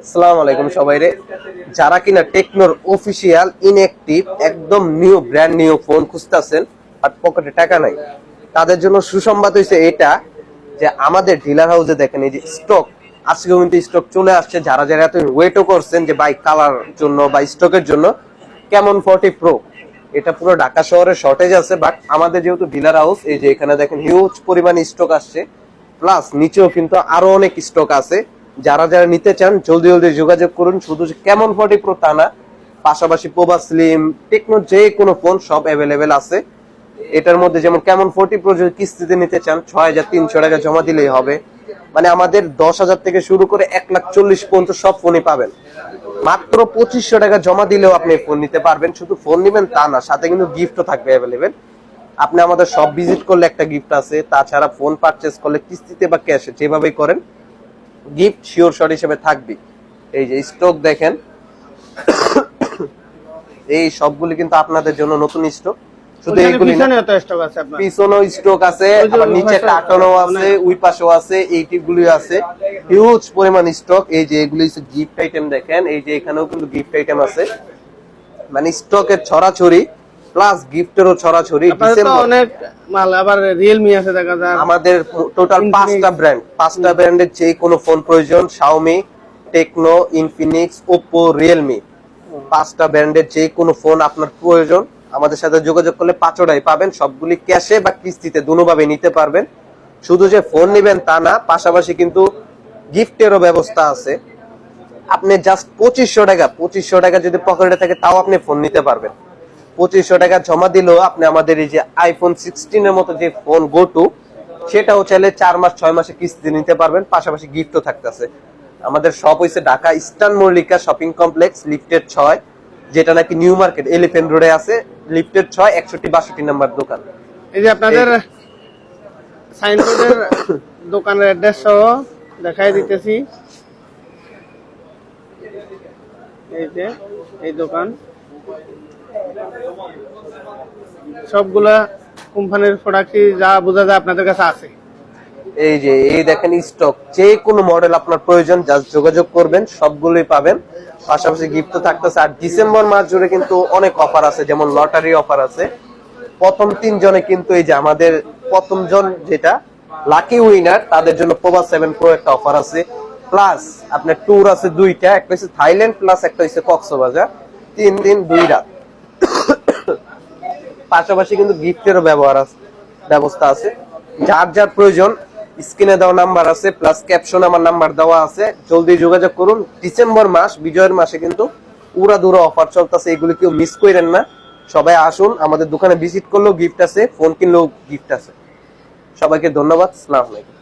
আসসালামু আলাইকুম সবাইরে। যারা কিনা টেকনোর অফিসিয়াল ইনঅ্যাক্টিভ একদম নিউ ব্র্যান্ড নিউ ফোন খুঁজতেছেন আর পকেটে টাকা নাই, তাদের জন্য সুসংবাদ হইছে এটা যে আমাদের ডিলার হাউসে দেখেন এই যে স্টক আজকে কিন্তু স্টক চলে আসছে। যারা যারা এত ওয়েটও করছেন যে বাইক কালার জন্য বা স্টকের জন্য কেমন 40 প্রো, এটা পুরো ঢাকা শহরে শর্টেজ আছে, বাট আমাদের যেহেতু ডিলার হাউস এই যে এখানে দেখেন হিউজ পরিমাণ স্টক আসছে, প্লাস নিচেও কিন্তু আরো অনেক স্টক আছে। যারা যারা নিতে চান জলদি জলদি যোগাযোগ করুন। শুধু কেমন 40 প্রো তা না, পাশাপাশি পোভা স্লিম টেকনো যে কোনো ফোন সব অ্যাভেলেবেল আছে। এটার মধ্যে যেমন কেমন 40 প্রো যদি কিস্তিতে নিতে চান 6300 টাকা জমা দিলেই হবে। মানে আমাদের 10,000 থেকে শুরু করে 1,40,000 পর্যন্ত সব ফোনই পাবেন। মাত্র 2500 টাকা জমা দিলেও আপনি ফোন নিতে পারবেন। শুধু ফোন নিবেন তা না, সাথে কিন্তু গিফটও থাকবে অ্যাভেলেবেল। আপনি আমাদের সব ভিজিট করলে একটা গিফট আছে, তাছাড়া ফোন পারচেজ করলে কিস্তিতে বা ক্যাশে যেভাবেই করেন গিফট শিওর শট হিসেবে থাকবে। এই যে স্টক দেখেন, এই সবগুলি কিন্তু আপনাদের জন্য নতুন স্টক। শুধু এইগুলি না, পিছনেও স্টক আছে, আবার নিচে কার্টনও আছে, ওই পাশেও আছে, এইগুলি আছে, হিউজ পরিমাণ স্টক। এই যে এগুলি গিফট আইটেম দেখেন, এই যে এখানেও কিন্তু গিফট আইটেম আছে। মানে স্টকের ছড়াছড়ি প্লাস গিফটেরও ছড়াছড়ি। অনেক মাল, আবার রিয়েলমি আছে দেখা যায়। আমাদের টোটাল 5টা ব্র্যান্ড, 5টা ব্র্যান্ডের যে কোনো ফোন প্রয়োজন, Xiaomi, Tecno, Infinix, Oppo, Realme, 5টা ব্র্যান্ডের যে কোনো ফোন আপনার প্রয়োজন আমাদের সাথে যোগাযোগ করলে 5টাই পাবেন। সবগুলি ক্যাশে বা কিস্তিতে দুটোভাবে নিতে পারবেন। শুধু যে ফোন নেবেন তা না, পাশাপাশি কিন্তু গিফটেরও ব্যবস্থা আছে। আপনি জাস্ট 2500 টাকা যদি পকেটে থাকে তাও আপনি ফোন নিতে পারবেন। 2500 টাকা জমা দিলেও আপনি আমাদের এই যে আইফোন 16 এর মতো যে ফোন গো টু, সেটাও চাইলে 4 মাস 6 মাসে কিস্তি নিতে পারবেন, পাশাপাশি গিফটও থাকতেছে। আমাদের শপ হইছে Dhaka eastern Mallika shopping complex lifted 6, যেটা নাকি নিউ মার্কেট এলিফ্যান্ট রোডে আছে। লিফটেড 6 61-62 নাম্বার দোকান। এই যে আপনাদের সাইনবোর্ডের দোকানের অ্যাড্রেস সহ দেখাই দিতেছি। এই যে এই দোকান সবগুলা কোম্পানির প্রোডাক্টই যা বোঝা যায় আপনাদের কাছে আছে। এই যে এই দেখেন স্টক, যে কোনো মডেল আপনার প্রয়োজন জাস্ট যোগাযোগ করবেন, সবগুলোই পাবেন। পাশাপাশি গিফটও থাকতেছে। আর ডিসেম্বর মাস জুড়ে কিন্তু অনেক অফার আছে, যেমন লটারি অফার আছে। প্রথম 3 জনে কিন্তু এই যে আমাদের প্রথম জন যেটা লাকি উইনার, তাদের জন্য পোভা 7 প্রো একটা অফার আছে। প্লাস আপনার ট্যুর আছে 2টা, একটা হচ্ছে থাইল্যান্ড প্লাস একটা হচ্ছে কক্সবাজার, 3 দিন 2 রাত। পাশাপাশি কিন্তু গিফটেরও ব্যবস্থা আছে। যার যার প্রয়োজন স্ক্রিনে দেওয়া নাম্বার আছে, প্লাস ক্যাপশন আমার নাম্বার দেওয়া আছে, জলদি যোগাযোগ করুন। ডিসেম্বর মাস বিজয়ের মাসে কিন্তু উড়া দুরা অফার চলতেছে, এগুলি কেউ মিস করেন না। সবাই আসুন, আমাদের দোকানে ভিজিট করলেও গিফট আছে, ফোন কিনলেও গিফট আছে। সবাইকে ধন্যবাদ। আসসালামু আলাইকুম।